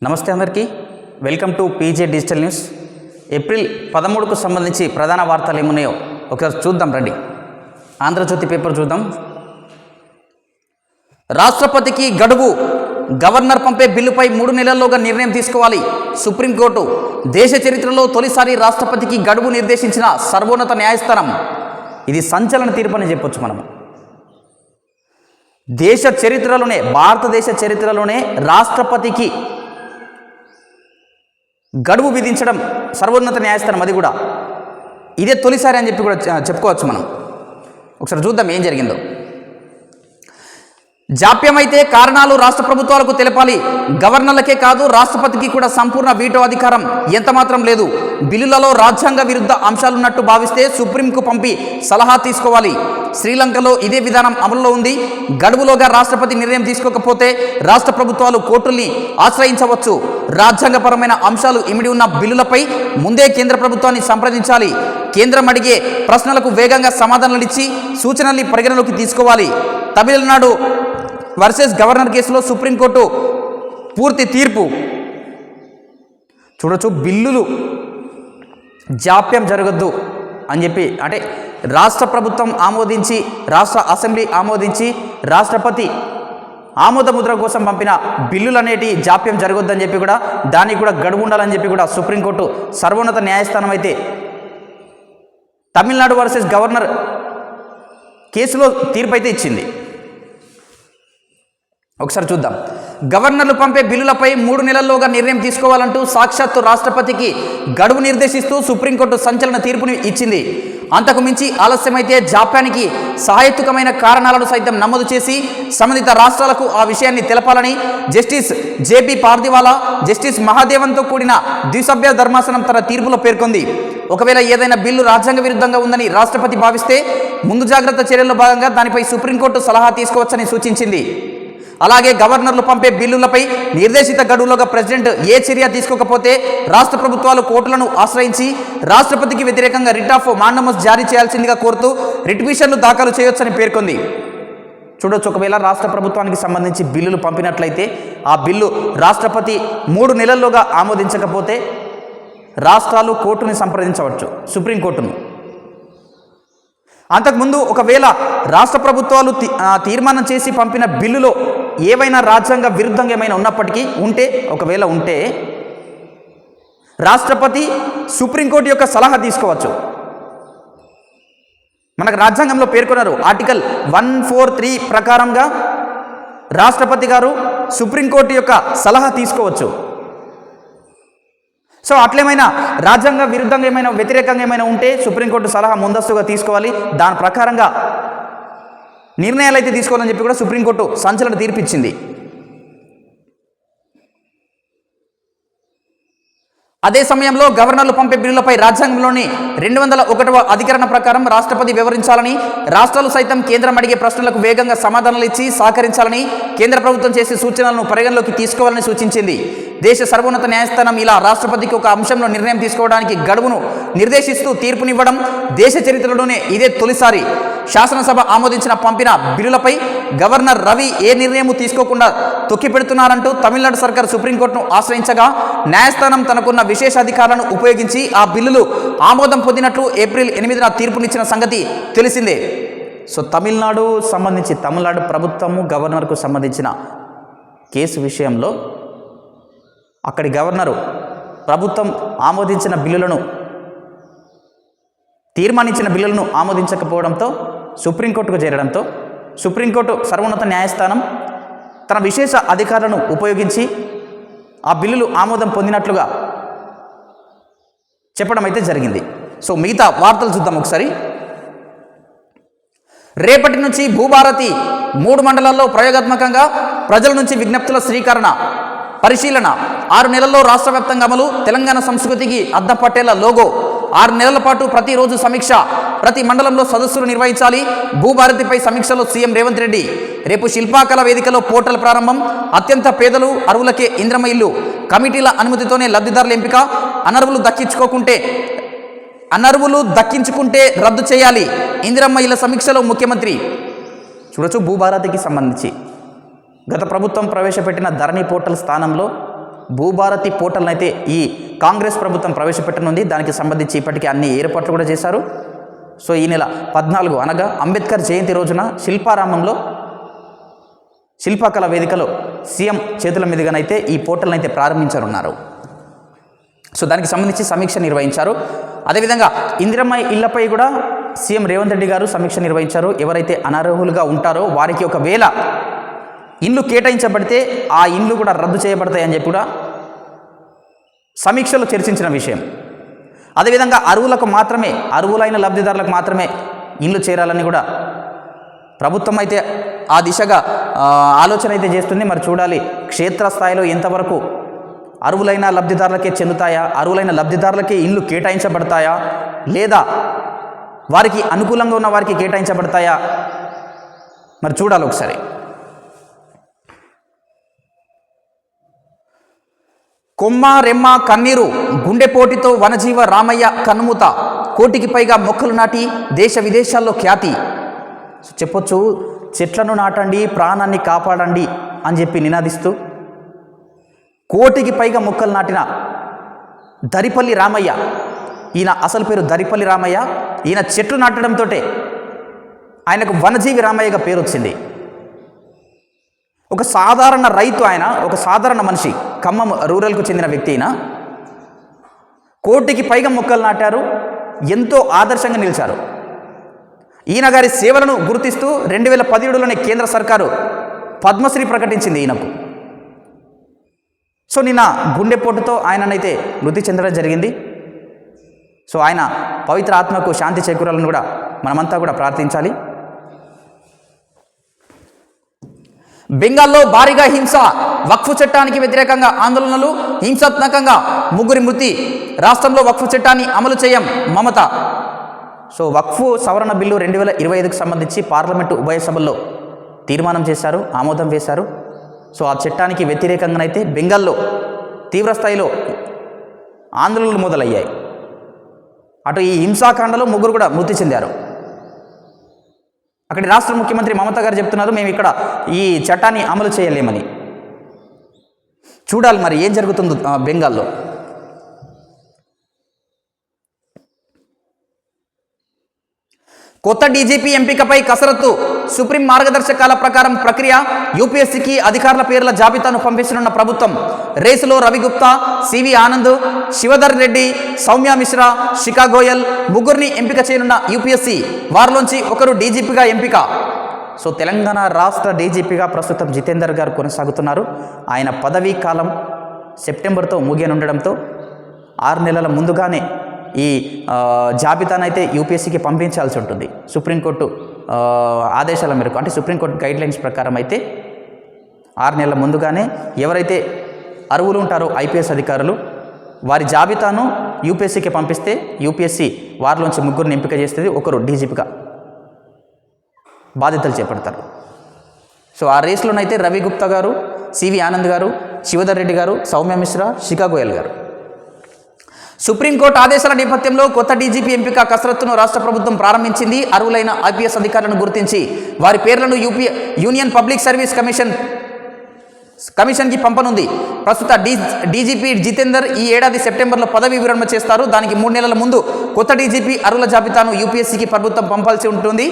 నమస్తే అందరికీ, welcome to PJ digital news. April 13కు సంబంధించి ప్రధాన వార్తలు ఏమున్నాయో ఒకసారి చూద్దాం రండి. ఆంధ్రజ్యోతి పేపర్ చూద్దాం. రాష్ట్రపతికి గడువు, గవర్నర్ పంపే బిల్లుపై 3 నెలల్లోగా నిర్ణయం తీసుకోవాలి. సుప్రీంకోర్టు దేశ చరిత్రలో తొలిసారి రాష్ట్రపతికి గడువు నిర్దేశించిన సర్వోన్నత న్యాయస్థానం. ఇది సంచలన తీర్పు అని చెప్పొచ్చు. మనము దేశ చరిత్రలోనే, భారతదేశ చరిత్రలోనే రాష్ట్రపతికి గడువు విధించడం సర్వోన్నత న్యాయస్థానం. అది కూడా ఇదే తొలిసారి అని చెప్పి కూడా చెప్పుకోవచ్చు. మనం ఒకసారి చూద్దాం ఏం జరిగిందో. జాప్యమైతే కారణాలు రాష్ట్ర ప్రభుత్వాలకు తెలపాలి. గవర్నర్లకే కాదు రాష్ట్రపతికి కూడా సంపూర్ణ వీటో అధికారం ఎంతమాత్రం లేదు. బిల్లులలో రాజ్యాంగ విరుద్ధ అంశాలున్నట్టు భావిస్తే సుప్రీంకు పంపి సలహా తీసుకోవాలి. శ్రీలంకలో ఇదే విధానం అమలులో ఉంది. గడువులోగా రాష్ట్రపతి నిర్ణయం తీసుకోకపోతే రాష్ట్ర ప్రభుత్వాలు కోర్టుల్ని ఆశ్రయించవచ్చు. రాజ్యాంగపరమైన అంశాలు ఇమిడి ఉన్న బిల్లులపై ముందే కేంద్ర ప్రభుత్వాన్ని సంప్రదించాలి. కేంద్రం అడిగే ప్రశ్నలకు వేగంగా సమాధానాలిచ్చి సూచనల్ని పరిగణలోకి తీసుకోవాలి. తమిళనాడు వర్సెస్ గవర్నర్ కేసులో సుప్రీంకోర్టు పూర్తి తీర్పు చూడొచ్చు. బిల్లులు జాప్యం జరగద్దు అని చెప్పి, అంటే రాష్ట్ర ప్రభుత్వం ఆమోదించి, రాష్ట్ర అసెంబ్లీ ఆమోదించి, రాష్ట్రపతి ఆమోద ముద్ర కోసం పంపిన బిల్లులు అనేటి జాప్యం జరగొద్దని చెప్పి కూడా, దానికి కూడా గడువు ఉండాలని చెప్పి కూడా సుప్రీంకోర్టు సర్వోన్నత న్యాయస్థానం అయితే తమిళనాడు వర్సెస్ గవర్నర్ కేసులో తీర్పు అయితే ఇచ్చింది. ఒకసారి చూద్దాం. గవర్నర్లు పంపే బిల్లులపై 3 నెలల్లోగా నిర్ణయం తీసుకోవాలంటూ సాక్షాత్తు రాష్ట్రపతికి గడువు నిర్దేశిస్తూ సుప్రీంకోర్టు సంచలన తీర్పుని ఇచ్చింది. అంతకు మించి ఆలస్యమైతే జాప్యానికి సహేతుకమైన కారణాలను సైతం నమోదు చేసి సంబంధిత రాష్ట్రాలకు ఆ విషయాన్ని తెలపాలని జస్టిస్ జేపీ పార్దివాలా, జస్టిస్ మహాదేవన్తో కూడిన ద్విసభ్య ధర్మాసనం తన తీర్పులో పేర్కొంది. ఒకవేళ ఏదైనా బిల్లు రాజ్యాంగ విరుద్ధంగా ఉందని రాష్ట్రపతి భావిస్తే ముందు జాగ్రత్త చర్యల్లో భాగంగా దానిపై సుప్రీంకోర్టు సలహా తీసుకోవచ్చని సూచించింది. అలాగే గవర్నర్లు పంపే బిల్లులపై నిర్దేశిత గడువులోగా ప్రెసిడెంట్ ఏ చర్య తీసుకోకపోతే రాష్ట్ర ప్రభుత్వాలు కోర్టులను ఆశ్రయించి రాష్ట్రపతికి వ్యతిరేకంగా రిట్ ఆఫ్ మాండమస్ జారీ చేయాల్సిందిగా కోరుతూ రిట్ పిటిషన్లు దాఖలు చేయొచ్చని పేర్కొంది. చూడొచ్చు, ఒకవేళ రాష్ట్ర ప్రభుత్వానికి సంబంధించి బిల్లులు పంపినట్లయితే ఆ బిల్లు రాష్ట్రపతి 3 నెలల్లోగా ఆమోదించకపోతే రాష్ట్రాలు కోర్టుని సంప్రదించవచ్చు, సుప్రీంకోర్టును. అంతకుముందు ఒకవేళ రాష్ట్ర ప్రభుత్వాలు తీర్మానం చేసి పంపిన బిల్లులో ఏవైనా రాజ్యాంగ విరుద్ధంగా ఏమైనా ఉన్నప్పటికీ ఒకవేళ ఉంటే రాష్ట్రపతి సుప్రీంకోర్టు యొక్క సలహా తీసుకోవచ్చు. మనకు రాజ్యాంగంలో పేర్కొన్నారు, ఆర్టికల్ 143 ప్రకారంగా రాష్ట్రపతి గారు సుప్రీంకోర్టు యొక్క సలహా తీసుకోవచ్చు. సో అట్లేమైనా రాజ్యాంగ విరుద్ధంగా ఏమైనా, వ్యతిరేకంగా ఏమైనా ఉంటే సుప్రీంకోర్టు సలహా ముందస్తుగా తీసుకోవాలి. దాని ప్రకారంగా నిర్ణయాలు అయితే తీసుకోవాలని చెప్పి కూడా సుప్రీంకోర్టు సంచలన తీర్పిచ్చింది. అదే సమయంలో గవర్నర్లు పంపే బిల్లులపై రాజ్యాంగంలోని 201వ అధికరణ ప్రకారం రాష్ట్రపతి వివరించాలని, రాష్ట్రాలు సైతం కేంద్రం అడిగే ప్రశ్నలకు వేగంగా సమాధానాలు ఇచ్చి సహకరించాలని కేంద్ర ప్రభుత్వం చేసే సూచనలను పరిగణలోకి తీసుకోవాలని సూచించింది. దేశ సర్వోన్నత న్యాయస్థానం ఇలా రాష్ట్రపతికి ఒక అంశంలో నిర్ణయం తీసుకోవడానికి గడువును నిర్దేశిస్తూ తీర్పునివ్వడం దేశ చరిత్రలోనే ఇదే తొలిసారి. శాసనసభ ఆమోదించిన పంపిన బిల్లులపై గవర్నర్ రవి ఏ నిర్ణయం తీసుకోకుండా తొక్కిపెడుతున్నారంటూ తమిళనాడు సర్కార్ సుప్రీంకోర్టును ఆశ్రయించగా న్యాయస్థానం తనకున్న విశేషాధికారాలను ఉపయోగించి ఆ బిల్లులు ఆమోదం పొందినట్లు ఏప్రిల్ 8న తీర్పునిచ్చిన సంగతి తెలిసిందే. సో తమిళనాడు ప్రభుత్వము గవర్నర్కు సంబంధించిన కేసు విషయంలో అక్కడి గవర్నరు ప్రభుత్వం ఆమోదించిన బిల్లులను, తీర్మానించిన బిల్లులను ఆమోదించకపోవడంతో సుప్రీంకోర్టుకు చేరడంతో సుప్రీంకోర్టు సర్వోన్నత న్యాయస్థానం తన విశేష అధికారాలను ఉపయోగించి ఆ బిల్లులు ఆమోదం పొందినట్లుగా చెప్పడం అయితే జరిగింది. సో మిగతా వార్తలు చూద్దాం ఒకసారి. రేపటి నుంచి భూభారతి 3 మండలాల్లో ప్రయోగాత్మకంగా ప్రజల నుంచి విజ్ఞప్తుల స్వీకరణ, పరిశీలన. 6 నెలల్లో రాష్ట్ర వ్యాప్తంగా అమలు. తెలంగాణ సంస్కృతికి అద్దం పట్టేలా లోగో. 6 నెలల పాటు ప్రతిరోజు సమీక్ష. ప్రతి మండలంలో సదస్సులు నిర్వహించాలి. భూభారతిపై సమీక్షలో సీఎం రేవంత్ రెడ్డి. రేపు శిల్పాకళ వేదికలో పోర్టల్ ప్రారంభం. అత్యంత పేదలు, అర్హులకే ఇంద్రమ్మ ఇల్లు. కమిటీల అనుమతితోనే లబ్ధిదారుల ఎంపిక. అనర్వులు దక్కించుకుంటే రద్దు చేయాలి. ఇందిరమ్మ ఇళ్ల సమీక్షలో ముఖ్యమంత్రి. చూడొచ్చు, భూభారతికి సంబంధించి గత ప్రభుత్వం ప్రవేశపెట్టిన ధరణి పోర్టల్ స్థానంలో భూభారతి పోర్టల్ని అయితే ఈ కాంగ్రెస్ ప్రభుత్వం ప్రవేశపెట్టనుంది. దానికి సంబంధించి ఇప్పటికే అన్ని ఏర్పాట్లు కూడా చేశారు. సో ఈ నెల 14 అనగా అంబేద్కర్ జయంతి రోజున శిల్పారామంలో శిల్పకళ వేదికలో సీఎం చేతుల మీదుగానైతే ఈ పోర్టల్ని అయితే ప్రారంభించనున్నారు. సో దానికి సంబంధించి సమీక్ష నిర్వహించారు. అదేవిధంగా ఇందిరమ్మ ఇళ్లపై కూడా సీఎం రేవంత్ రెడ్డి గారు సమీక్ష నిర్వహించారు. ఎవరైతే అనర్హులుగా ఉంటారో వారికి ఒకవేళ ఇండ్లు కేటాయించబడితే ఆ ఇండ్లు కూడా రద్దు చేయబడతాయని చెప్పి కూడా సమీక్షలో చర్చించిన విషయం. అదేవిధంగా అర్హులైన లబ్ధిదారులకు మాత్రమే ఇండ్లు చేరాలని కూడా ప్రభుత్వం అయితే ఆ దిశగా ఆలోచన అయితే చేస్తుంది. మరి చూడాలి క్షేత్రస్థాయిలో ఎంతవరకు అర్హులైన లబ్ధిదారులకే చెందుతాయా, అర్హులైన లబ్ధిదారులకే ఇండ్లు కేటాయించబడతాయా, లేదా వారికి అనుకూలంగా ఉన్న వారికి కేటాయించబడతాయా, మరి చూడాలి ఒకసారి. కొమ్మ రెమ్మ కన్నీరు, గుండెపోటుతో వనజీవ రామయ్య కన్నుమూత, 1 కోటికి పైగా మొక్కలు నాటి దేశ విదేశాల్లో ఖ్యాతి. చెప్పొచ్చు, చెట్లను నాటండి, ప్రాణాన్ని కాపాడండి అని చెప్పి నినాదిస్తూ 1 కోటికి పైగా మొక్కలు నాటిన దరిపల్లి రామయ్య, ఈయన అసలు పేరు దరిపల్లి రామయ్య. ఈయన చెట్లు నాటడంతో ఆయనకు వనజీవి రామయ్యగా పేరు వచ్చింది. ఒక సాధారణ రైతు ఆయన, ఒక సాధారణ మనిషి, ఖమ్మం రూరల్కు చెందిన వ్యక్తి. ఈయన 1 కోటికి పైగా మొక్కలు నాటారు, ఎంతో ఆదర్శంగా నిలిచారు. ఈయన గారి సేవలను గుర్తిస్తూ 2017లోనే కేంద్ర సర్కారు పద్మశ్రీ ప్రకటించింది ఈయనకు. సో నిన్న గుండెపోటుతో ఆయననైతే మృతి చెందడం జరిగింది. సో ఆయన పవిత్ర ఆత్మకు శాంతి చేకూరాలని కూడా మనమంతా కూడా ప్రార్థించాలి. బెంగాల్లో భారీగా హింస, వక్ఫ్ చట్టానికి వ్యతిరేకంగా ఆందోళనలు, హింసాత్మకంగా 3 మృతి, రాష్ట్రంలో వక్ఫ్ చట్టాన్ని అమలు చేయం మమత. సో వక్ఫ్ సవరణ బిల్లు 2025కు సంబంధించి పార్లమెంటు ఉభయ సభల్లో తీర్మానం చేశారు, ఆమోదం వేశారు. సో ఆ చట్టానికి వ్యతిరేకంగానైతే బెంగాల్లో తీవ్రస్థాయిలో ఆందోళనలు మొదలయ్యాయి. అటు ఈ హింసాకాండలో 3 కూడా మృతి చెందారు. అక్కడి రాష్ట్ర ముఖ్యమంత్రి మమతా గారు చెప్తున్నారు, మేము ఇక్కడ ఈ చట్టాన్ని అమలు చేయలేమని. చూడాలి మరి ఏం జరుగుతుందో బెంగాల్లో. కొత్త డీజీపీ ఎంపికపై కసరత్తు, సుప్రీం మార్గదర్శకాల ప్రకారం ప్రక్రియ, యూపీఎస్సీకి అధికారుల పేర్ల జాబితాను పంపించనున్న ప్రభుత్వం. రేసులో రవి గుప్తా, సివి ఆనంద్, శివధర్ రెడ్డి, సౌమ్య మిశ్రా, శిఖా గోయల్ 3 ఎంపిక చేయనున్న యూపీఎస్సీ. వారిలోంచి ఒకరు డీజీపీగా ఎంపిక. సో తెలంగాణ రాష్ట్ర డీజీపీగా ప్రస్తుతం జితేందర్ గారు కొనసాగుతున్నారు. ఆయన పదవీ కాలం సెప్టెంబర్తో ముగియనుండడంతో 6 నెలల ముందుగానే ఈ జాబితానైతే యూపీఎస్సీకి పంపించాల్సి ఉంటుంది. సుప్రీంకోర్టు ఆదేశాల మేరకు, అంటే సుప్రీంకోర్టు గైడ్లైన్స్ ప్రకారం అయితే 6 నెలల ముందుగానే ఎవరైతే అర్హులు ఉంటారో ఐపీఎస్ అధికారులు వారి జాబితాను యూపీఎస్సీకి పంపిస్తే యూపీఎస్సీ వారిలోంచి 3 ఎంపిక చేస్తుంది, ఒకరు డీజీపీగా బాధ్యతలు చేపడతారు. సో ఆ రేస్లోనైతే రవి గుప్తా గారు, సివి ఆనంద్ గారు, శివధర్ రెడ్డి గారు, సౌమ్య మిశ్రా, శిఖా గోయల్ గారు. సుప్రీంకోర్టు ఆదేశాల నేపథ్యంలో కొత్త డీజీపీ ఎంపిక కసరత్తును రాష్ట్ర ప్రభుత్వం ప్రారంభించింది. అర్హులైన ఐపీఎస్ అధికారులను గుర్తించి వారి పేర్లను యూనియన్ పబ్లిక్ సర్వీస్ కమిషన్కి పంపనుంది. ప్రస్తుత డీజీపీ జితేందర్ ఈ ఏడాది సెప్టెంబర్లో పదవి విరమణ చేస్తారు. దానికి 3 నెలల ముందు కొత్త డీజీపీ అర్హుల జాబితాను యూపీఎస్సీకి ప్రభుత్వం పంపాల్సి ఉంటుంది.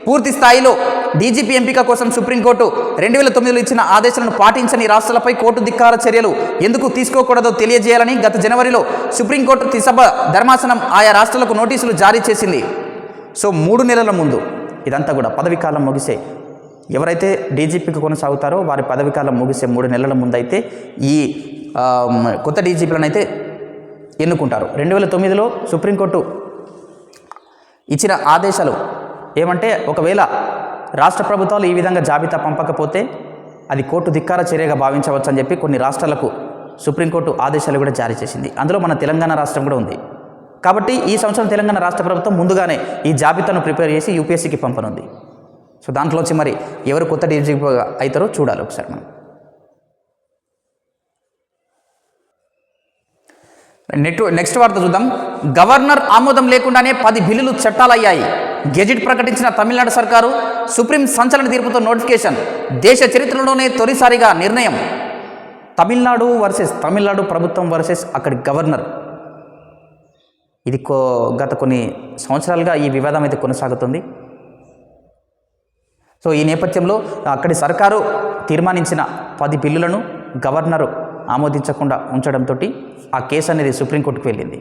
పూర్తి స్థాయిలో డీజీపీ ఎంపిక కోసం సుప్రీంకోర్టు 2009లో ఇచ్చిన ఆదేశాలను పాటించని రాష్ట్రాలపై కోర్టు ధిక్కార చర్యలు ఎందుకు తీసుకోకూడదో తెలియజేయాలని గత జనవరిలో సుప్రీంకోర్టు త్రిసభ ధర్మాసనం ఆయా రాష్ట్రాలకు నోటీసులు జారీ చేసింది. సో 3 నెలల ముందు ఇదంతా కూడా పదవీ కాలం ముగిసే ఎవరైతే డీజీపీకి కొనసాగుతారో వారి పదవీ కాలం ముగిసే 3 నెలల ముందు అయితే ఈ కొత్త డీజీపీలను అయితే ఎన్నుకుంటారు. 2009లో సుప్రీంకోర్టు ఇచ్చిన ఆదేశాలు ఏమంటే, ఒకవేళ రాష్ట్ర ప్రభుత్వాలు ఈ విధంగా జాబితా పంపకపోతే అది కోర్టు ధిక్కార చర్యగా భావించవచ్చు అని చెప్పి కొన్ని రాష్ట్రాలకు సుప్రీంకోర్టు ఆదేశాలు కూడా జారీ చేసింది. అందులో మన తెలంగాణ రాష్ట్రం కూడా ఉంది. కాబట్టి ఈ సంవత్సరం తెలంగాణ రాష్ట్ర ప్రభుత్వం ముందుగానే ఈ జాబితాను ప్రిపేర్ చేసి యూపీఎస్సీకి పంపనుంది. సో దాంట్లోంచి మరి ఎవరు కొత్త డీజీపీ అవుతారో చూడాలి ఒకసారి మనం. నెక్స్ట్ వార్త చూద్దాం. గవర్నర్ ఆమోదం లేకుండానే 10 బిల్లులు చట్టాలయ్యాయి. గెజిట్ ప్రకటించిన తమిళనాడు సర్కారు. సుప్రీం సంచలన తీర్పుతో నోటిఫికేషన్. దేశ చరిత్రలోనే తొలిసారిగా నిర్ణయం. తమిళనాడు ప్రభుత్వం వర్సెస్ అక్కడి గవర్నర్. ఇది గత కొన్ని సంవత్సరాలుగా ఈ వివాదం అయితే కొనసాగుతుంది. సో ఈ నేపథ్యంలో అక్కడి సర్కారు తీర్మానించిన 10 బిల్లులను గవర్నరు ఆమోదించకుండా ఉంచడంతో ఆ కేసు అనేది సుప్రీంకోర్టుకు వెళ్ళింది.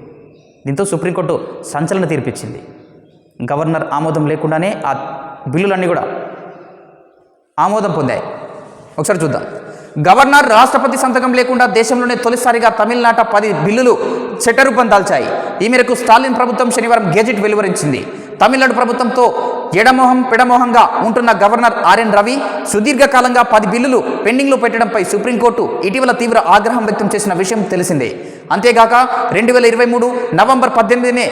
దీంతో సుప్రీంకోర్టు సంచలన తీర్పిచ్చింది. గవర్నర్ ఆమోదం లేకుండానే ఆ బిల్లులన్నీ కూడా ఆమోదం పొందాయి. ఒకసారి చూద్దాం. గవర్నర్ రాష్ట్రపతి సంతకం లేకుండా దేశంలోనే తొలిసారిగా తమిళనాట 10 బిల్లులు చట్టరూపం దాల్చాయి. ఈ మేరకు స్టాలిన్ ప్రభుత్వం శనివారం గెజెట్ వెలువరించింది. తమిళనాడు ప్రభుత్వంతో పెడమోహంగా ఉంటున్న గవర్నర్ ఆర్ఎన్ రవి సుదీర్ఘకాలంగా 10 బిల్లులు పెండింగ్లో పెట్టడంపై సుప్రీంకోర్టు ఇటీవల తీవ్ర ఆగ్రహం వ్యక్తం చేసిన విషయం తెలిసిందే. అంతేగాక 2023 నవంబర్ 18నే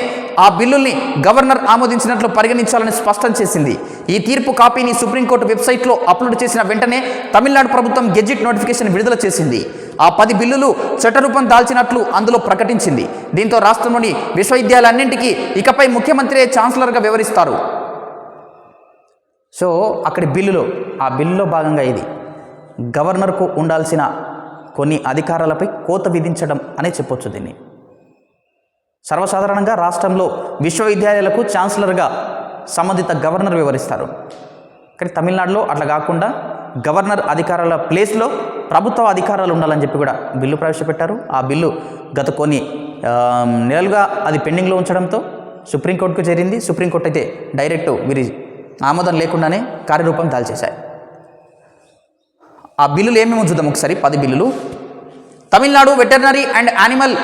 ఆ బిల్లుల్ని గవర్నర్ ఆమోదించినట్లు పరిగణించాలని స్పష్టం చేసింది. ఈ తీర్పు కాపీని సుప్రీంకోర్టు వెబ్సైట్లో అప్లోడ్ చేసిన వెంటనే తమిళనాడు ప్రభుత్వం గెజిట్ నోటిఫికేషన్ విడుదల చేసింది. ఆ 10 బిల్లులు చట్టరూపం దాల్చినట్లు అందులో ప్రకటించింది. దీంతో రాష్ట్రంలోని విశ్వవిద్యాలయాలన్నింటికీ ఇకపై ముఖ్యమంత్రి ఛాన్సలర్గా వ్యవహరిస్తారు. సో అక్కడి ఆ బిల్లులో భాగంగా ఇది గవర్నర్కు ఉండాల్సిన కొన్ని అధికారాలపై కోత విధించడం అనే చెప్పొచ్చు. దీన్ని సర్వసాధారణంగా రాష్ట్రంలో విశ్వవిద్యాలయాలకు ఛాన్సలర్గా సంబంధిత గవర్నర్ వ్యవహరిస్తారు. కానీ తమిళనాడులో అట్లా కాకుండా గవర్నర్ అధికారాల ప్లేస్లో ప్రభుత్వ అధికారాలు ఉండాలని చెప్పి కూడా బిల్లు ప్రవేశపెట్టారు. ఆ బిల్లు గత కొన్ని నెలలుగా అది పెండింగ్లో ఉంచడంతో సుప్రీంకోర్టుకు చేరింది. సుప్రీంకోర్టు అయితే డైరెక్ట్ వీరి ఆమోదం లేకుండానే కార్యరూపం దాల్చేశాయి. ఆ బిల్లులు ఏమేమో చూద్దాం ఒకసారి. 10 బిల్లులు. Tamil Nadu veterinary and animal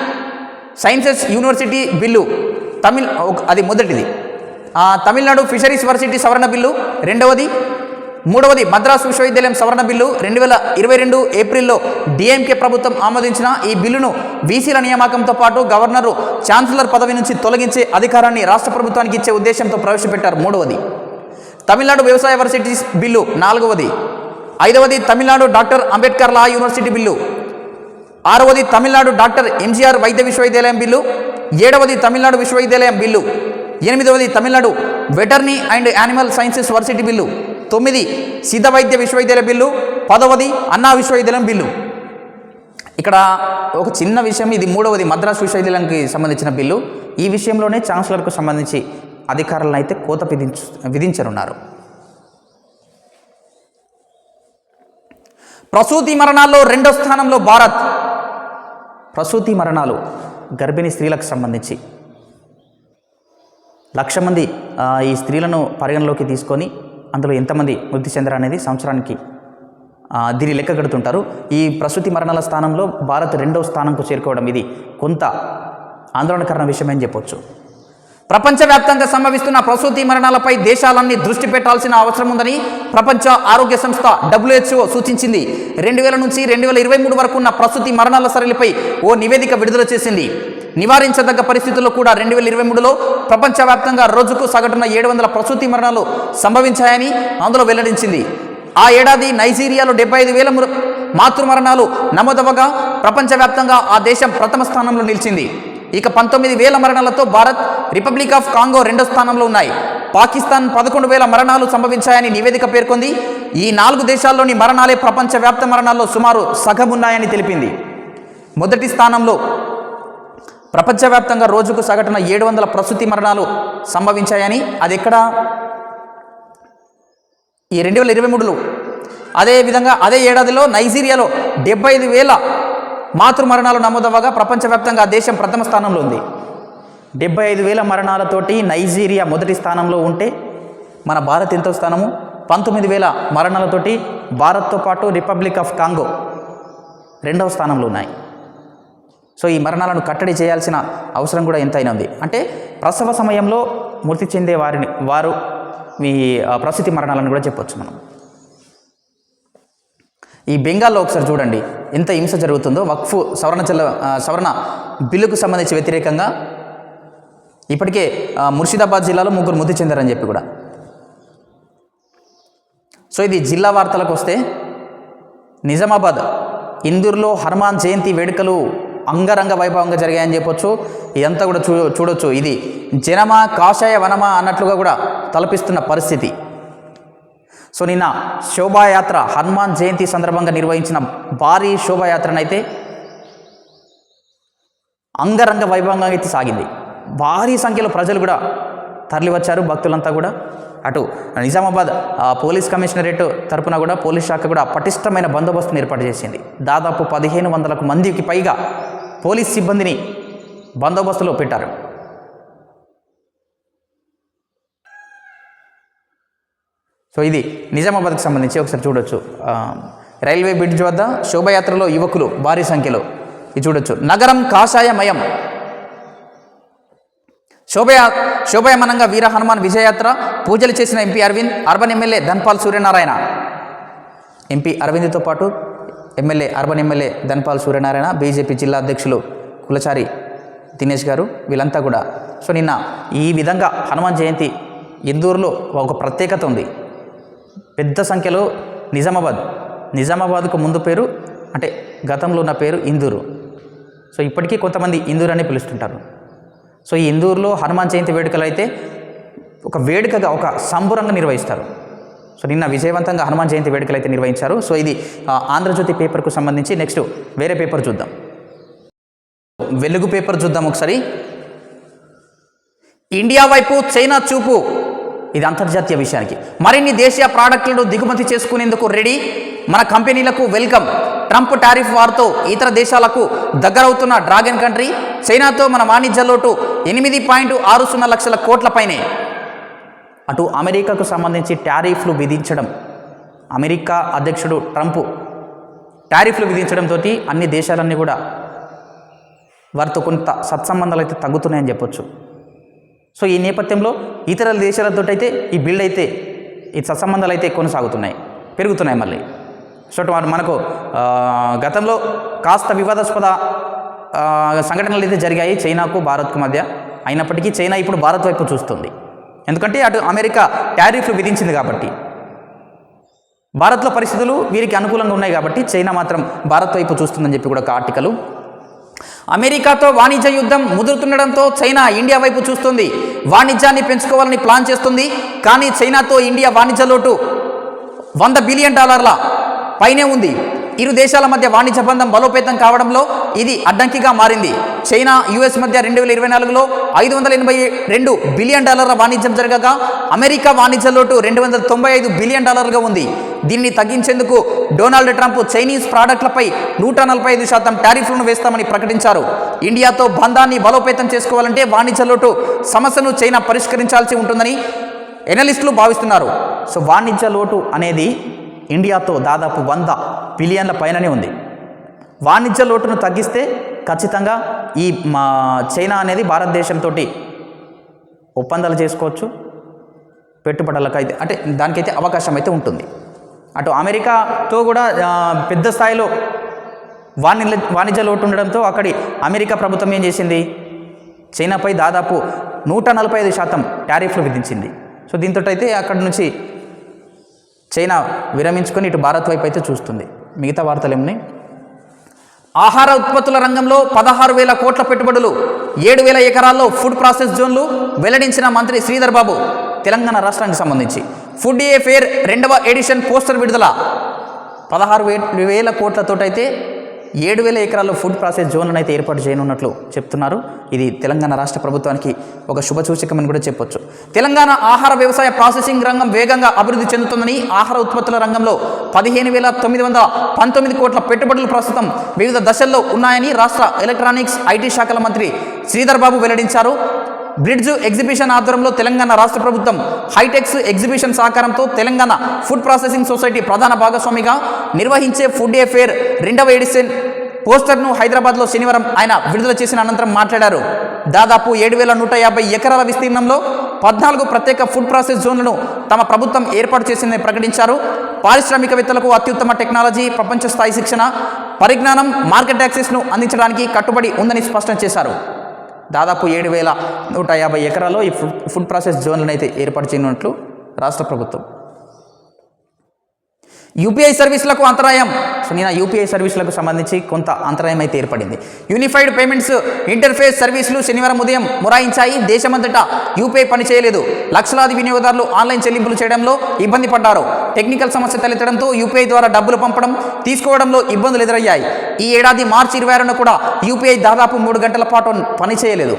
sciences university bill అది మొదటిది. తమిళనాడు ఫిషరీస్ వర్సిటీ సవరణ బిల్లు రెండవది. మూడవది మద్రాసు విశ్వవిద్యాలయం సవరణ బిల్లు 2022 ఏప్రిల్లో డిఎంకే ప్రభుత్వం ఆమోదించిన ఈ బిల్లును వీసీల నియామకంతో పాటు గవర్నరు ఛాన్సలర్ పదవి నుంచి తొలగించే అధికారాన్ని రాష్ట్ర ప్రభుత్వానికి ఇచ్చే ఉద్దేశంతో ప్రవేశపెట్టారు. మూడవది. తమిళనాడు వ్యవసాయ వర్సిటీస్ బిల్లు 4వది. 5వది Tamil Nadu doctor Ambedkar law university bill. 6వది తమిళనాడు డాక్టర్ ఎంజీఆర్ వైద్య విశ్వవిద్యాలయం బిల్లు. 7వది తమిళనాడు విశ్వవిద్యాలయం బిల్లు. 8వది Tamil Nadu veterinary and animal sciences varsity bill. 9 Siddha వైద్య విశ్వవిద్యాలయ బిల్లు. 10వది అన్నా విశ్వవిద్యాలయం బిల్లు. ఇక్కడ ఒక చిన్న విషయం, ఇది 3వది మద్రాసు విశ్వవిద్యాలయానికి సంబంధించిన బిల్లు. ఈ విషయంలోనే ఛాన్సలర్కు సంబంధించి అధికారులను అయితే కోత విధించనున్నారు. ప్రసూతి మరణాల్లో 2వ స్థానంలో భారత్. ప్రసూతి మరణాలు గర్భిణీ స్త్రీలకు సంబంధించి 1,00,000 మంది ఈ స్త్రీలను పరిగణలోకి తీసుకొని అందులో ఎంతమంది మృతి చెందరు అనేది సంవత్సరానికి దీని లెక్క కడుతుంటారు. ఈ ప్రసూతి మరణాల స్థానంలో భారత్ 2వ స్థానంకు చేరుకోవడం ఇది కొంత ఆందోళనకరణ విషయమని చెప్పొచ్చు. ప్రపంచవ్యాప్తంగా సంభవిస్తున్న ప్రసూతి మరణాలపై దేశాలన్నీ దృష్టి పెట్టాల్సిన అవసరం ఉందని ప్రపంచ ఆరోగ్య సంస్థ WHO సూచించింది. 2000 నుంచి 2023 వరకు ఉన్న ప్రసూతి మరణాల సరళిపై ఓ నివేదిక విడుదల చేసింది. నివారించదగ్గ పరిస్థితుల్లో కూడా 2023లో ప్రపంచవ్యాప్తంగా రోజుకు సగటున 700 ప్రసూతి మరణాలు సంభవించాయని అందులో వెల్లడించింది. ఆ ఏడాది నైజీరియాలో 75,000 మాతృ మరణాలు నమోదవగా ప్రపంచవ్యాప్తంగా ఆ దేశం ప్రథమ స్థానంలో నిలిచింది. ఇక 19,000 మరణాలతో భారత్, రిపబ్లిక్ ఆఫ్ కాంగో 2వ స్థానంలో ఉన్నాయి. పాకిస్తాన్ 11,000 మరణాలు సంభవించాయని నివేదిక పేర్కొంది. ఈ 4 దేశాల్లోని మరణాలే ప్రపంచవ్యాప్త మరణాల్లో సుమారు సగం ఉన్నాయని తెలిపింది. మొదటి స్థానంలో ప్రపంచవ్యాప్తంగా రోజుకు సగటున 700 ప్రసూతి మరణాలు సంభవించాయని, అది ఎక్కడ? ఈ 2023లో. అదేవిధంగా అదే ఏడాదిలో నైజీరియాలో 75,000 మాతృ మరణాలు నమోదవగా ప్రపంచవ్యాప్తంగా దేశం ప్రథమ స్థానంలో ఉంది. 75,000 మరణాలతోటి నైజీరియా మొదటి స్థానంలో ఉంటే మన భారత్ ఎంతో స్థానము? 19,000 మరణాలతోటి భారత్తో పాటు రిపబ్లిక్ ఆఫ్ కాంగో 2వ స్థానంలో ఉన్నాయి. సో ఈ మరణాలను కట్టడి చేయాల్సిన అవసరం కూడా ఎంతైనా ఉంది. అంటే ప్రసవ సమయంలో మృతి చెందే వారు మీ ప్రసూతి మరణాలను కూడా చెప్పొచ్చు మనం. ఈ బెంగాల్లో ఒకసారి చూడండి ఎంత హింస జరుగుతుందో. వక్ఫ్ సవరణ బిల్లుకు సంబంధించి వ్యతిరేకంగా ఇప్పటికే ముర్షిదాబాద్ జిల్లాలో 3 మృతి చెందారని చెప్పి కూడా. సో ఇది జిల్లా వార్తలకు వస్తే, నిజామాబాద్ ఇందూరులో హనుమాన్ జయంతి వేడుకలు అంగరంగ వైభవంగా జరిగాయని చెప్పొచ్చు. ఇదంతా కూడా చూడొచ్చు. ఇది జనమా కాషాయ వనమా అన్నట్లుగా కూడా తలపిస్తున్న పరిస్థితి. సో నిన్న శోభాయాత్ర హనుమాన్ జయంతి సందర్భంగా నిర్వహించిన భారీ శోభాయాత్రనైతే అంగరంగ వైభవంగా అయితే సాగింది. భారీ సంఖ్యలో ప్రజలు కూడా తరలివచ్చారు, భక్తులంతా కూడా. అటు నిజామాబాద్ పోలీస్ కమిషనరేట్ తరపున కూడా పోలీస్ శాఖ కూడా పటిష్టమైన బందోబస్తును ఏర్పాటు చేసింది. దాదాపు 1500 మందికి పైగా పోలీస్ సిబ్బందిని బందోబస్తులో పెట్టారు. సో ఇది నిజామాబాద్కి సంబంధించి ఒకసారి చూడొచ్చు. రైల్వే బ్రిడ్జ్ వద్ద శోభయాత్రలో యువకులు భారీ సంఖ్యలో ఇది చూడొచ్చు. నగరం కాషాయమయం. శోభయమనంగా వీర హనుమాన్ విజయయాత్ర పూజలు చేసిన MP Arvind, urban MLA Dhanpal Suryanarayana. MP అరవింద్తో పాటు urban MLA Dhanpal Suryanarayana, BJP జిల్లా అధ్యక్షులు కులచారి దినేష్ గారు, వీళ్ళంతా కూడా. సో నిన్న ఈ విధంగా హనుమాన్ జయంతి ఇందూరులో ఒక ప్రత్యేకత ఉంది. పెద్ద సంఖ్యలో నిజామాబాద్కు ముందు పేరు అంటే గతంలో ఉన్న పేరు ఇందూరు. సో ఇప్పటికీ కొంతమంది ఇందూరు అని పిలుస్తుంటారు. సో ఈ ఇందూరులో హనుమాన్ జయంతి వేడుకలు అయితే ఒక వేడుకగా ఒక సంబురంగా నిర్వహిస్తారు. సో నిన్న విజయవంతంగా హనుమాన్ జయంతి వేడుకలు అయితే నిర్వహించారు. సో ఇది ఆంధ్రజ్యోతి పేపర్కు సంబంధించి. నెక్స్ట్ వేరే పేపర్ చూద్దాం, వెలుగు పేపర్ చూద్దాం ఒకసారి. ఇండియా వైపు చైనా చూపు. ఇది అంతర్జాతీయ విషయానికి. మరిన్ని దేశీయ ప్రోడక్టులను దిగుమతి చేసుకునేందుకు రెడీ, మన కంపెనీలకు వెల్కమ్. ట్రంప్ టారిఫ్ వార్తో ఇతర దేశాలకు దగ్గరవుతున్న డ్రాగన్ కంట్రీ. చైనాతో మన వాణిజ్య లోటు 8.60 లక్షల కోట్లపైనే. అటు అమెరికాకు సంబంధించి టారిఫ్లు విధించడం, అమెరికా అధ్యక్షుడు ట్రంప్ టారిఫ్లు విధించడంతో అన్ని దేశాలన్నీ కూడా వారితో కొంత సత్సంబంధాలు అయితే తగ్గుతున్నాయని చెప్పొచ్చు. సో ఈ నేపథ్యంలో ఇతర దేశాలతో అయితే ఈ బిల్డ్ అయితే ఈ సత్సంబంధాలు అయితే కొనసాగుతున్నాయి, పెరుగుతున్నాయి మళ్ళీ. సో మనకు గతంలో కాస్త వివాదాస్పద సంఘటనలు అయితే జరిగాయి చైనాకు భారత్కు మధ్య. అయినప్పటికీ చైనా ఇప్పుడు భారత్ వైపు చూస్తుంది. ఎందుకంటే అటు అమెరికా టారిఫ్లు విధించింది కాబట్టి. భారత్లో పరిస్థితులు వీరికి అనుకూలంగా ఉన్నాయి కాబట్టి చైనా మాత్రం భారత్ వైపు చూస్తుందని చెప్పి కూడా ఒక ఆర్టికలు. అమెరికాతో వాణిజ్య యుద్ధం ముదురుతుండడంతో చైనా ఇండియా వైపు చూస్తుంది. వాణిజ్యాన్ని పెంచుకోవాలని ప్లాన్ చేస్తుంది. కానీ చైనాతో ఇండియా వాణిజ్య లోటు $100 బిలియన్ పైనే ఉంది. ఇరు దేశాల మధ్య వాణిజ్య బంధం బలోపేతం కావడంలో ఇది అడ్డంకిగా మారింది. చైనా యుఎస్ మధ్య 2024లో $582 బిలియన్ వాణిజ్యం జరగగా అమెరికా వాణిజ్య లోటు $295 బిలియన్ ఉంది. దీన్ని తగ్గించేందుకు డొనాల్డ్ ట్రంప్ చైనీస్ ప్రాడక్టులపై 145% టారిఫ్లను వేస్తామని ప్రకటించారు. ఇండియాతో బంధాన్ని బలోపేతం చేసుకోవాలంటే వాణిజ్య లోటు సమస్యను చైనా పరిష్కరించాల్సి ఉంటుందని ఎనలిస్టులు భావిస్తున్నారు. సో వాణిజ్య లోటు అనేది ఇండియాతో దాదాపు 100 బిలియన్ల పైననే ఉంది. వాణిజ్య లోటును తగ్గిస్తే ఖచ్చితంగా ఈ చైనా అనేది భారతదేశంతో ఒప్పందాలు చేసుకోవచ్చు, పెట్టుబడులకు అయితే అంటే దానికైతే అవకాశం అయితే ఉంటుంది. అటు అమెరికాతో కూడా పెద్ద స్థాయిలో వాణిజ్య లోటు ఉండడంతో అక్కడి అమెరికా ప్రభుత్వం ఏం చేసింది, చైనాపై దాదాపు 145% టారిఫ్లు విధించింది. సో దీంతో అయితే అక్కడి నుంచి చైనా విరమించుకొని ఇటు భారత్ వైపు అయితే చూస్తుంది. మిగతా వార్తలు ఏమున్నాయి? ఆహార ఉత్పత్తుల రంగంలో 16,000 కోట్ల పెట్టుబడులు, 7,000 ఎకరాల్లో ఫుడ్ ప్రాసెస్ జోన్లు వెల్లడించిన మంత్రి శ్రీధర్ బాబు. తెలంగాణ రాష్ట్రానికి సంబంధించి ఫుడ్ ఏ ఫేర్ 2వ ఎడిషన్ పోస్టర్ విడుదల. 16,000 కోట్లతోటైతే 7,000 ఎకరాల్లో ఫుడ్ ప్రాసెస్ జోన్లను అయితే ఏర్పాటు చేయనున్నట్లు చెప్తున్నారు. ఇది తెలంగాణ రాష్ట్ర ప్రభుత్వానికి ఒక శుభసూచకమని కూడా చెప్పొచ్చు. తెలంగాణ ఆహార వ్యవసాయ ప్రాసెసింగ్ రంగం వేగంగా అభివృద్ధి చెందుతుందని, ఆహార ఉత్పత్తుల రంగంలో 15,919 కోట్ల పెట్టుబడులు ప్రస్తుతం వివిధ దశల్లో ఉన్నాయని రాష్ట్ర ఎలక్ట్రానిక్స్ ఐటీ శాఖల మంత్రి శ్రీధర్ బాబు వెల్లడించారు. బ్రిడ్జ్ ఎగ్జిబిషన్ ఆధ్వర్యంలో తెలంగాణ రాష్ట్ర ప్రభుత్వం హైటెక్స్ ఎగ్జిబిషన్ సహకారంతో తెలంగాణ ఫుడ్ ప్రాసెసింగ్ సొసైటీ ప్రధాన భాగస్వామిగా నిర్వహించే ఫుడ్ ఏ ఫేర్ 2వ ఎడిషన్ పోస్టర్ను హైదరాబాద్లో శనివారం ఆయన విడుదల చేసిన అనంతరం మాట్లాడారు. దాదాపు 7,150 ఎకరాల విస్తీర్ణంలో 14 ప్రత్యేక ఫుడ్ ప్రాసెస్ జోన్లను తమ ప్రభుత్వం ఏర్పాటు చేసిందని ప్రకటించారు. పారిశ్రామికవేత్తలకు అత్యుత్తమ టెక్నాలజీ, ప్రపంచ స్థాయి శిక్షణ, పరిజ్ఞానం, మార్కెట్ యాక్సెస్ను అందించడానికి కట్టుబడి ఉందని స్పష్టం చేశారు. దాదాపు 7,150 ఎకరాల్లో ఈ ఫుడ్ ప్రాసెస్ జోన్లను అయితే ఏర్పాటు చేయనున్నట్లు రాష్ట్ర ప్రభుత్వం. యూపీఐ సర్వీసులకు అంతరాయం. సో నేను యూపీఐ సర్వీసులకు సంబంధించి కొంత అంతరాయం అయితే ఏర్పడింది. యూనిఫైడ్ పేమెంట్స్ ఇంటర్ఫేస్ సర్వీసులు శనివారం ఉదయం మొరాయించాయి. దేశమంతటా యూపీఐ పనిచేయలేదు. లక్షలాది వినియోగదారులు ఆన్లైన్ చెల్లింపులు చేయడంలో ఇబ్బంది పడ్డారు. టెక్నికల్ సమస్య తలెత్తడంతో యూపీఐ ద్వారా డబ్బులు పంపడం, తీసుకోవడంలో ఇబ్బందులు ఎదురయ్యాయి. ఈ ఏడాది మార్చి 26న కూడా యూపీఐ దాదాపు 3 గంటల పాటు పనిచేయలేదు.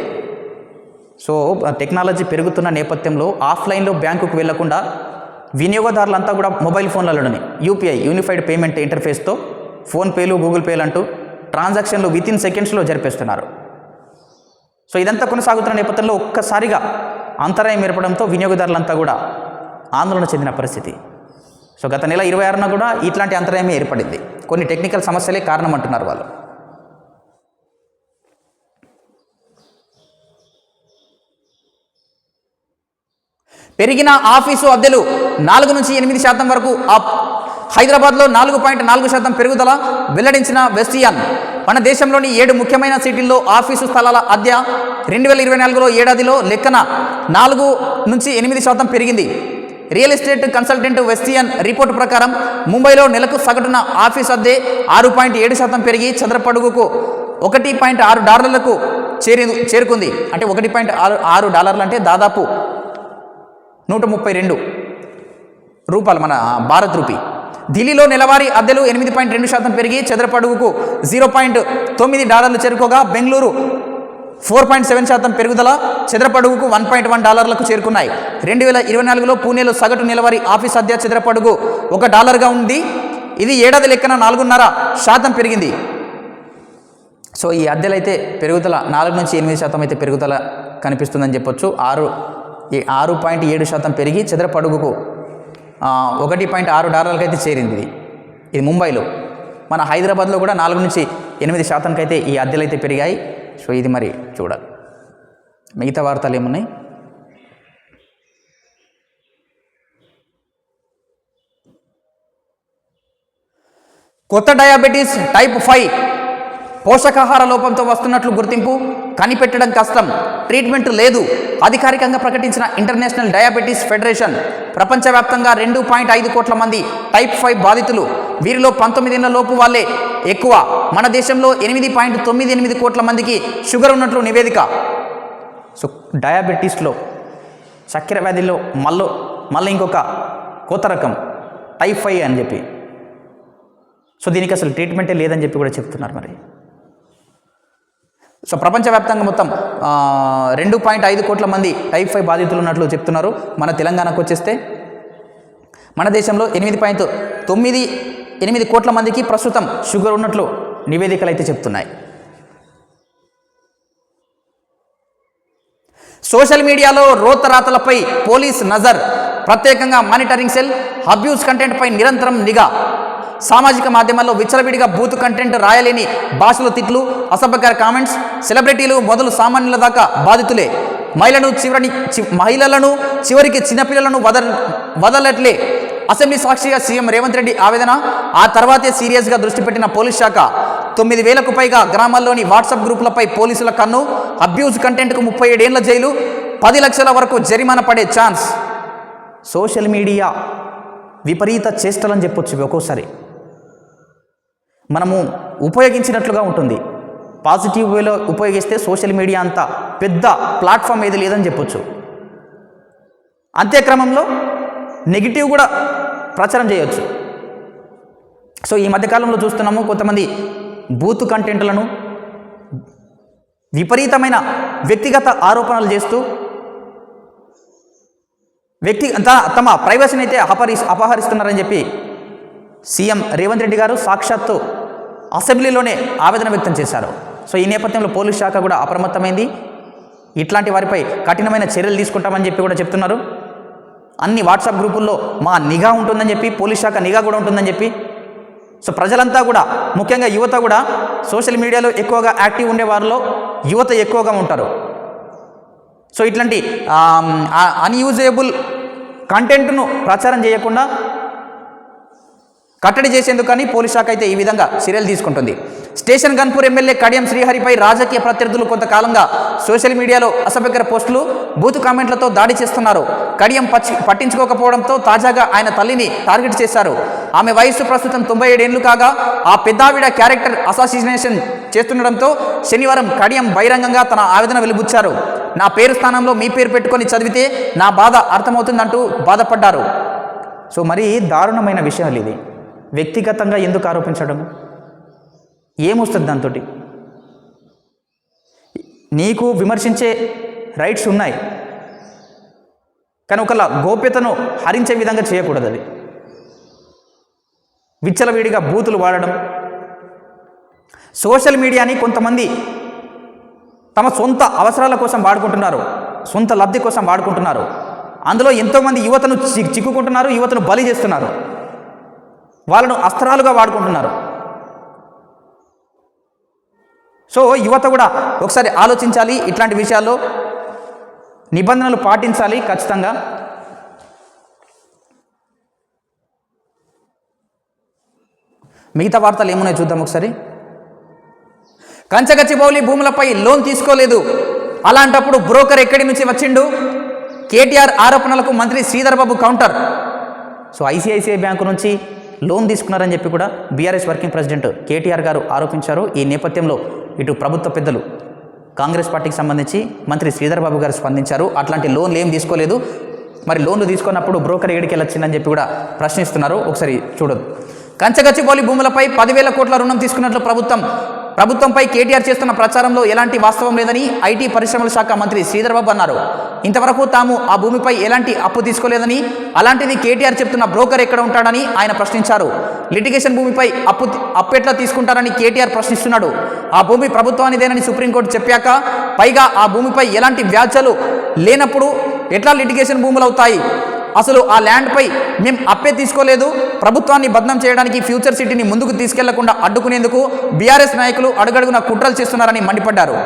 సో టెక్నాలజీ పెరుగుతున్న నేపథ్యంలో ఆఫ్లైన్లో బ్యాంకుకు వెళ్లకుండా వినియోగదారులంతా కూడా మొబైల్ ఫోన్లలోనే యూపీఐ యూనిఫైడ్ పేమెంట్ ఇంటర్ఫేస్తో ఫోన్పేలు, గూగుల్ పేలు అంటూ ట్రాన్సాక్షన్లు వితిన్ సెకండ్స్లో జరిపేస్తున్నారు. సో ఇదంతా కొనసాగుతున్న నేపథ్యంలో ఒక్కసారిగా అంతరాయం ఏర్పడంతో వినియోగదారులంతా కూడా ఆందోళన చెందిన పరిస్థితి. సో గత నెల 26న కూడా ఇట్లాంటి అంతరాయమే ఏర్పడింది. కొన్ని టెక్నికల్ సమస్యలే కారణం అంటున్నారు వాళ్ళు. పెరిగిన ఆఫీసు అద్దెలు 4 నుంచి 8% వరకు అప్. హైదరాబాద్లో 4.4% పెరుగుదల వెల్లడించిన వెస్టియన్. మన దేశంలోని 7 ముఖ్యమైన సిటీల్లో ఆఫీసు స్థలాల అద్దె 2024లో ఏడాదిలో లెక్కన 4 నుంచి 8% పెరిగింది. రియల్ ఎస్టేట్ కన్సల్టెంట్ వెస్టియన్ రిపోర్టు ప్రకారం ముంబైలో నెలకు సగటున ఆఫీస్ అద్దె 6.7% పెరిగి చదరపడుగుకు $1.6 చేరుకుంది. అంటే $1.6 అంటే దాదాపు 132 రూపాయలు మన భారత్ రూపీ. ఢిల్లీలో నెలవారీ అద్దెలు 8.2% పెరిగి చదరపడుగుకు $0.9 చేరుకోగా బెంగళూరు 4.7% పెరుగుదల చదరపడుగుకు $1.1 చేరుకున్నాయి. 2024లో పూణేలో సగటు నెలవారీ ఆఫీస్ అద్దె చదరపడుగు $1గా ఉంది. ఇది ఏడాది లెక్కన 4.5% పెరిగింది. సో ఈ అద్దెలైతే పెరుగుదల 4 నుంచి 8% అయితే పెరుగుదల కనిపిస్తుందని చెప్పొచ్చు. 6.7% పెరిగి చదరపడుగుకు $1.6 అయితే చేరింది. ఇది ముంబైలో. మన హైదరాబాద్లో కూడా 4 నుంచి 8% అయితే ఈ అద్దెలు అయితే పెరిగాయి. సో ఇది మరి చూడాలి. మిగతా వార్తలు ఏమున్నాయి? కొత్త డయాబెటీస్ టైప్ 5 పోషకాహార లోపంతో వస్తున్నట్లు గుర్తింపు, కనిపెట్టడం కష్టం, ట్రీట్మెంట్ లేదు. అధికారికంగా ప్రకటించిన ఇంటర్నేషనల్ డయాబెటీస్ ఫెడరేషన్ ప్రపంచవ్యాప్తంగా 2.5 కోట్ల మంది టైప్ 5 బాధితులు. వీరిలో 19 ఏళ్ల లోపు వాళ్ళే ఎక్కువ. మన దేశంలో 8.98 కోట్ల మందికి షుగర్ ఉన్నట్లు నివేదిక. సో డయాబెటీస్లో, చక్కెర వ్యాధిలో మళ్ళీ ఇంకొక కొత్త రకం టైప్ 5 అని చెప్పి. సో దీనికి అసలు ట్రీట్మెంటే లేదని చెప్పి కూడా చెప్తున్నారు మరి. సో ప్రపంచవ్యాప్తంగా మొత్తం 2.5 కోట్ల మంది టైప్ 5 బాధితులు ఉన్నట్లు చెప్తున్నారు. మన తెలంగాణకు వచ్చేస్తే మన దేశంలో 8.98 కోట్ల మందికి ప్రస్తుతం షుగర్ ఉన్నట్లు నివేదికలు అయితే చెప్తున్నాయి. సోషల్ మీడియాలో రోతరాతలపై పోలీస్ నజర్, ప్రత్యేకంగా మానిటరింగ్ సెల్, అబ్యూస్ కంటెంట్పై నిరంతరం నిఘా. సామాజిక మాధ్యమాల్లో విచ్చలవిడిగా బూతు కంటెంట్, రాయలేని భాషలో తిట్లు, అసభ్యకర కామెంట్స్, సెలబ్రిటీలు మొదలు సామాన్యుల దాకా బాధితులే. మహిళలను చివరికి చిన్నపిల్లలను వదలట్లే. అసెంబ్లీ సాక్షిగా సీఎం రేవంత్ రెడ్డి ఆవేదన. ఆ తర్వాతే సీరియస్గా దృష్టి పెట్టిన పోలీస్ శాఖ. 9,000కు పైగా గ్రామాల్లోని వాట్సాప్ గ్రూపులపై పోలీసుల కన్ను. అబ్యూజ్ కంటెంట్కు 37 ఏళ్ల జైలు, 10 లక్షల వరకు జరిమానా పడే ఛాన్స్. సోషల్ మీడియా విపరీత చేష్టలని చెప్పొచ్చు. ఒక్కోసారి మనము ఉపయోగించినట్లుగా ఉంటుంది. పాజిటివ్ వేలో ఉపయోగిస్తే సోషల్ మీడియా అంత పెద్ద ప్లాట్ఫామ్ ఏది లేదని చెప్పొచ్చు. అంతే క్రమంలో నెగిటివ్ కూడా ప్రచారం చేయొచ్చు. సో ఈ మధ్యకాలంలో చూస్తున్నాము, కొంతమంది బూతు కంటెంట్లను, విపరీతమైన వ్యక్తిగత ఆరోపణలు చేస్తూ తమ ప్రైవసీని అయితే అపహరిస్తున్నారని చెప్పి సీఎం రేవంత్ రెడ్డి గారు సాక్షాత్తు అసెంబ్లీలోనే ఆవేదన వ్యక్తం చేశారు. సో ఈ నేపథ్యంలో పోలీస్ శాఖ కూడా అప్రమత్తమైంది. ఇట్లాంటి వారిపై కఠినమైన చర్యలు తీసుకుంటామని చెప్పి కూడా చెప్తున్నారు. అన్ని వాట్సాప్ గ్రూపుల్లో మా నిఘా ఉంటుందని చెప్పి, పోలీస్ శాఖ నిఘా కూడా ఉంటుందని చెప్పి. సో ప్రజలంతా కూడా, ముఖ్యంగా యువత కూడా సోషల్ మీడియాలో ఎక్కువగా యాక్టివ్ ఉండే వారిలో యువత ఎక్కువగా ఉంటారు. సో ఇట్లాంటి అన్యూజబుల్ కంటెంట్ను ప్రచారం చేయకుండా కట్టడి చేసేందుకు కానీ పోలీస్ శాఖ అయితే ఈ విధంగా చర్యలు తీసుకుంటుంది. స్టేషన్ గన్పూర్ ఎమ్మెల్యే కడియం శ్రీహరిపై రాజకీయ ప్రత్యర్థులు కొంతకాలంగా సోషల్ మీడియాలో అసభ్యకర పోస్టులు, బూతు కామెంట్లతో దాడి చేస్తున్నారు. కడియం పట్టించుకోకపోవడంతో తాజాగా ఆయన తల్లిని టార్గెట్ చేశారు. ఆమె వయస్సు ప్రస్తుతం 97 ఏళ్లు కాగా ఆ పెద్దావిడ క్యారెక్టర్ అసాసినేషన్ చేస్తుండడంతో శనివారం కడియం బహిరంగంగా తన ఆవేదన వెలిబుచ్చారు. నా పేరు స్థానంలో మీ పేరు పెట్టుకొని చదివితే నా బాధ అర్థమవుతుందంటూ బాధపడ్డారు. సో మరీ దారుణమైన విషయాలు ఇది. వ్యక్తిగతంగా ఎందుకు ఆరోపించడం? ఏమొస్తుంది దాంతో? నీకు విమర్శించే రైట్స్ ఉన్నాయి, కానీ ఒకళ్ళ గోప్యతను హరించే విధంగా చేయకూడదు. అది విచ్చలవిడిగా బూతులు వాడడం. సోషల్ మీడియాని కొంతమంది తమ సొంత అవసరాల కోసం వాడుకుంటున్నారు, సొంత లబ్ధి కోసం వాడుకుంటున్నారు. అందులో ఎంతోమంది యువతను చిక్కుకుంటున్నారు, యువతను బలి చేస్తున్నారు, వాళ్ళను అస్త్రాలుగా వాడుకుంటున్నారు. సో యువత కూడా ఒకసారి ఆలోచించాలి, ఇట్లాంటి విషయాల్లో నిబంధనలు పాటించాలి ఖచ్చితంగా. మిగతా వార్తలు ఏమున్నాయో చూద్దాం ఒకసారి. కంచగచ్చిబౌలి భూములపై లోన్ తీసుకోలేదు, అలాంటప్పుడు బ్రోకర్ ఎక్కడి నుంచి వచ్చిండు? కేటీఆర్ ఆరోపణలకు మంత్రి Sridhar Babu counter. So ICICI bank నుంచి లోన్ తీసుకున్నారని చెప్పి కూడా బీఆర్ఎస్ వర్కింగ్ ప్రెసిడెంట్ కేటీఆర్ గారు ఆరోపించారు. ఈ నేపథ్యంలో ఇటు ప్రభుత్వ పెద్దలు కాంగ్రెస్ పార్టీకి సంబంధించి మంత్రి శ్రీధర్ బాబు గారు స్పందించారు. అట్లాంటి లోన్లు ఏం తీసుకోలేదు, మరి లోన్లు తీసుకున్నప్పుడు బ్రోకర్ ఎక్కడికి వెళ్ళొచ్చిందని చెప్పి కూడా ప్రశ్నిస్తున్నారు. ఒకసారి చూడదు. కంచగచ్చిబౌలి భూములపై 10,000 కోట్ల రుణం తీసుకున్నట్లు ప్రభుత్వంపై కేటీఆర్ చేస్తున్న ప్రచారంలో ఎలాంటి వాస్తవం లేదని ఐటీ పరిశ్రమల శాఖ మంత్రి శ్రీధర్ బాబు అన్నారు. ఇంతవరకు తాము ఆ భూమిపై ఎలాంటి అప్పు తీసుకోలేదని, అలాంటిది కేటీఆర్ చెప్తున్న బ్రోకర్ ఎక్కడ ఉంటాడని ఆయన ప్రశ్నించారు. లిటిగేషన్ భూమిపై అప్పు ఎట్లా తీసుకుంటారని కేటీఆర్ ప్రశ్నిస్తున్నాడు. ఆ భూమి ప్రభుత్వానిదేనని సుప్రీంకోర్టు చెప్పాక, పైగా ఆ భూమిపై ఎలాంటి వ్యాజ్యాలు లేనప్పుడు ఎట్లా లిటిగేషన్ భూములు అవుతాయి? అసలు ఆ ల్యాండ్పై మేము అప్పే తీసుకోలేదు. ప్రభుత్వాన్ని బద్నాం చేయడానికి, ఫ్యూచర్ సిటీని ముందుకు తీసుకెళ్లకుండా అడ్డుకునేందుకు బీఆర్ఎస్ నాయకులు అడుగడుగున కుట్రలు చేస్తున్నారని మండిపడ్డారు.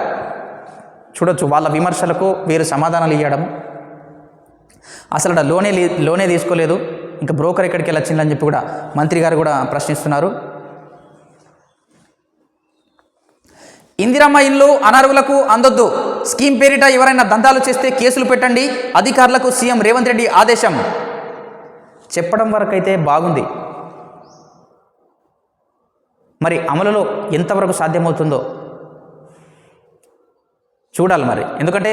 చూడొచ్చు వాళ్ళ విమర్శలకు వీరు సమాధానాలు ఇవ్వడం. అసలు లోనే తీసుకోలేదు, ఇంకా బ్రోకర్ ఎక్కడికి వెళ్ళొచ్చిందని చెప్పి కూడా మంత్రి గారు కూడా ప్రశ్నిస్తున్నారు. ఇందిరమ్మ ఇల్లు అనర్హులకు అందొద్దు, స్కీమ్ పేరిట ఎవరైనా దందాలు చేస్తే కేసులు పెట్టండి, అధికారులకు సీఎం రేవంత్ రెడ్డి ఆదేశం. చెప్పడం వరకైతే బాగుంది, మరి అమలులో ఎంతవరకు సాధ్యమవుతుందో చూడాలి మరి. ఎందుకంటే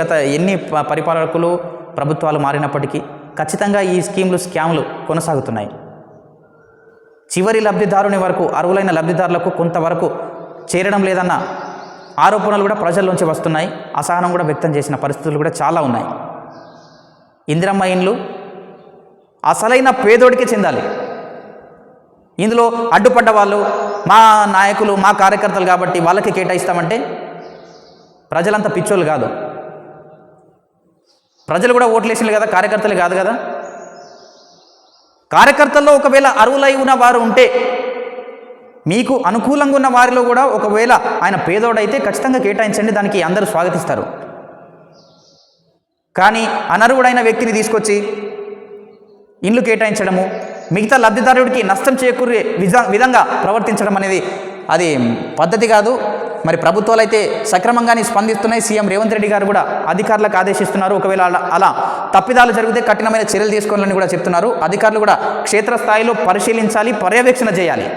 గత ఎన్ని పరిపాలకులు ప్రభుత్వాలు మారినప్పటికీ ఖచ్చితంగా ఈ స్కామ్లు కొనసాగుతున్నాయి. చివరి లబ్ధిదారుని వరకు, అర్హులైన లబ్ధిదారులకు కొంతవరకు చేరడం లేదన్న ఆరోపణలు కూడా ప్రజల్లోంచి వస్తున్నాయి. అసహనం కూడా వ్యక్తం చేసిన పరిస్థితులు కూడా చాలా ఉన్నాయి. ఇందిరమ్మ ఇండ్లు అసలైన పేదోడికే చెందాలి. ఇందులో అడ్డుపడ్డ వాళ్ళు మా నాయకులు, మా కార్యకర్తలు కాబట్టి వాళ్ళకి కేటాయిస్తామంటే ప్రజలంతా పిచ్చోళ్ళు కాదు. ప్రజలు కూడా ఓట్లేసినలు కదా, కార్యకర్తలు కాదు కదా. కార్యకర్తల్లో ఒకవేళ అర్హులై ఉన్న వారు ఉంటే, మీకు అనుకూలంగా ఉన్న వారిలో కూడా ఒకవేళ ఆయన పేదోడైతే ఖచ్చితంగా కేటాయించండి, దానికి అందరూ స్వాగతిస్తారు. కానీ అనర్హుడైన వ్యక్తిని తీసుకొచ్చి ఇండ్లు కేటాయించడము, మిగతా లబ్ధిదారుడికి నష్టం చేకూరే విధంగా ప్రవర్తించడం అనేది అది పద్ధతి కాదు. మరి ప్రభుత్వాలు అయితే సక్రమంగానే స్పందిస్తున్నాయి. సీఎం రేవంత్ రెడ్డి గారు కూడా అధికారులకు ఆదేశిస్తున్నారు. ఒకవేళ అలా తప్పిదాలు జరిగితే కఠినమైన చర్యలు తీసుకోవాలని కూడా చెప్తున్నారు. అధికారులు కూడా క్షేత్రస్థాయిలో పరిశీలించాలి, పర్యవేక్షణ చేయాలి.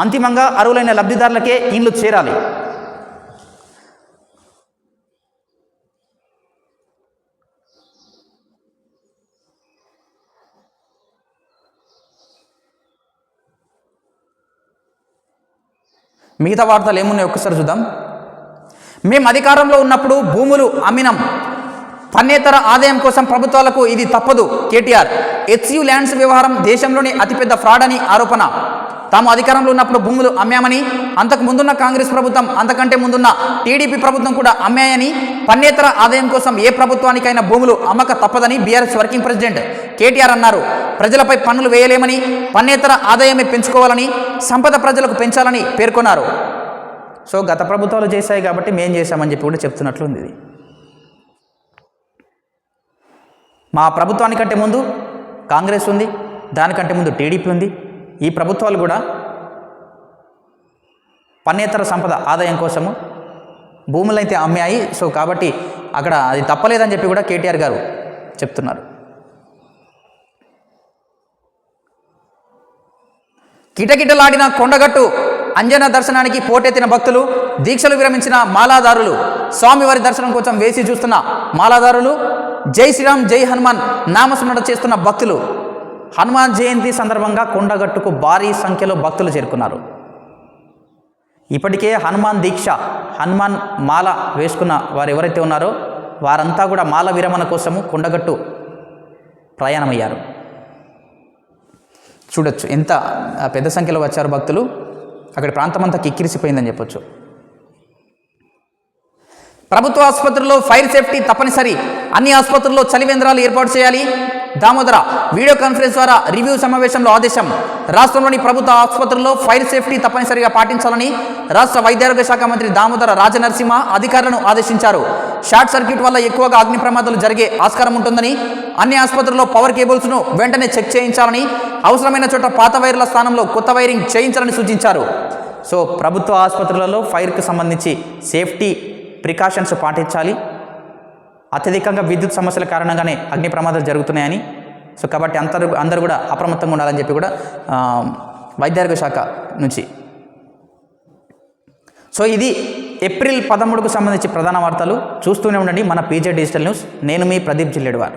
అంతిమంగా అర్హులైన లబ్ధిదారులకే ఇండ్లు చేరాలి. మిగతా వార్తలు ఏమున్నాయి ఒక్కసారి చూద్దాం. మేము అధికారంలో ఉన్నప్పుడు భూములు అమ్మినాం, పన్నేతర ఆదాయం కోసం ప్రభుత్వాలకు ఇది తప్పదు. కేటీఆర్ హెచ్యు ల్యాండ్స్ వ్యవహారం దేశంలోని అతిపెద్ద ఫ్రాడ్ అని ఆరోపణ. తాము అధికారంలో ఉన్నప్పుడు భూములు అమ్మామని, అంతకు ముందున్న కాంగ్రెస్ ప్రభుత్వం, అంతకంటే ముందున్న టీడీపీ ప్రభుత్వం కూడా అమ్మాయని, పన్నేతర ఆదాయం కోసం ఏ ప్రభుత్వానికైనా భూములు అమ్మక తప్పదని బీఆర్ఎస్ వర్కింగ్ ప్రెసిడెంట్ కేటీఆర్ అన్నారు. ప్రజలపై పన్నులు వేయలేమని, పన్నేతర ఆదాయమే పెంచుకోవాలని, సంపద ప్రజలకు పెంచాలని పేర్కొన్నారు. సో గత ప్రభుత్వాలు చేశాయి కాబట్టి మేం చేశామని చెప్పి కూడా చెప్తున్నట్లుంది. ఇది మా ప్రభుత్వానికంటే ముందు కాంగ్రెస్ ఉంది, దానికంటే ముందు టీడీపీ ఉంది. ఈ ప్రభుత్వాలు కూడా పన్నేతర సంపద ఆదాయం కోసము భూములు అయితే అమ్మాయి. సో కాబట్టి అక్కడ అది తప్పలేదని చెప్పి కూడా కేటీఆర్ గారు చెప్తున్నారు. కిటకిటలాడిన కొండగట్టు అంజన దర్శనానికి పోటెత్తిన భక్తులు, దీక్షలు విరమించిన మాలాదారులు, స్వామివారి దర్శనం కోసం వేసి చూస్తున్న మాలాదారులు, జై శ్రీరామ్ జై హనుమాన్ నామస్మరణ చేస్తున్న భక్తులు. హనుమాన్ జయంతి సందర్భంగా కొండగట్టుకు భారీ సంఖ్యలో భక్తులు చేరుకున్నారు. ఇప్పటికే హనుమాన్ దీక్ష, హనుమాన్ మాల వేసుకున్న వారు ఎవరైతే ఉన్నారో వారంతా కూడా మాల విరమణ కోసము కొండగట్టు ప్రయాణమయ్యారు. చూడొచ్చు ఎంత పెద్ద సంఖ్యలో వచ్చారు భక్తులు. అక్కడ ప్రాంతమంతా కిక్కిరిసిపోయిందని చెప్పొచ్చు. ప్రభుత్వ ఆసుపత్రుల్లో ఫైర్ సేఫ్టీ తప్పనిసరి, అన్ని ఆసుపత్రుల్లో చలివేంద్రాలు ఏర్పాటు చేయాలి. దామోదర వీడియో కాన్ఫరెన్స్ ద్వారా రివ్యూ సమావేశంలో ఆదేశం. రాష్ట్రంలోని ప్రభుత్వ ఆసుపత్రుల్లో ఫైర్ సేఫ్టీ తప్పనిసరిగా పాటించాలని రాష్ట్ర వైద్యారోగ్య శాఖ మంత్రి దామోదర రాజనరసింహ అధికారులను ఆదేశించారు. షార్ట్ సర్క్యూట్ వల్ల ఎక్కువగా అగ్ని ప్రమాదాలు జరిగే ఆస్కారం ఉంటుందని, అన్ని ఆసుపత్రుల్లో పవర్ కేబుల్స్ను వెంటనే చెక్ చేయించాలని, అవసరమైన చోట పాత వైర్ల స్థానంలో కొత్త వైరింగ్ చేయించాలని సూచించారు. సో ప్రభుత్వ ఆసుపత్రులలో ఫైర్కి సంబంధించి సేఫ్టీ ప్రికాషన్స్ పాటించాలి. అత్యధికంగా విద్యుత్ సమస్యల కారణంగానే అగ్ని ప్రమాదాలు జరుగుతున్నాయని, సో కాబట్టి అందరూ కూడా అప్రమత్తంగా ఉండాలని చెప్పి కూడా వైద్యారోగ్య శాఖ నుంచి. సో ఇది ఏప్రిల్ 13కు సంబంధించి ప్రధాన వార్తలు. చూస్తూనే ఉండండి మన పీజే డిజిటల్ న్యూస్. నేను మీ ప్రదీప్ జిల్లెడ్వార్.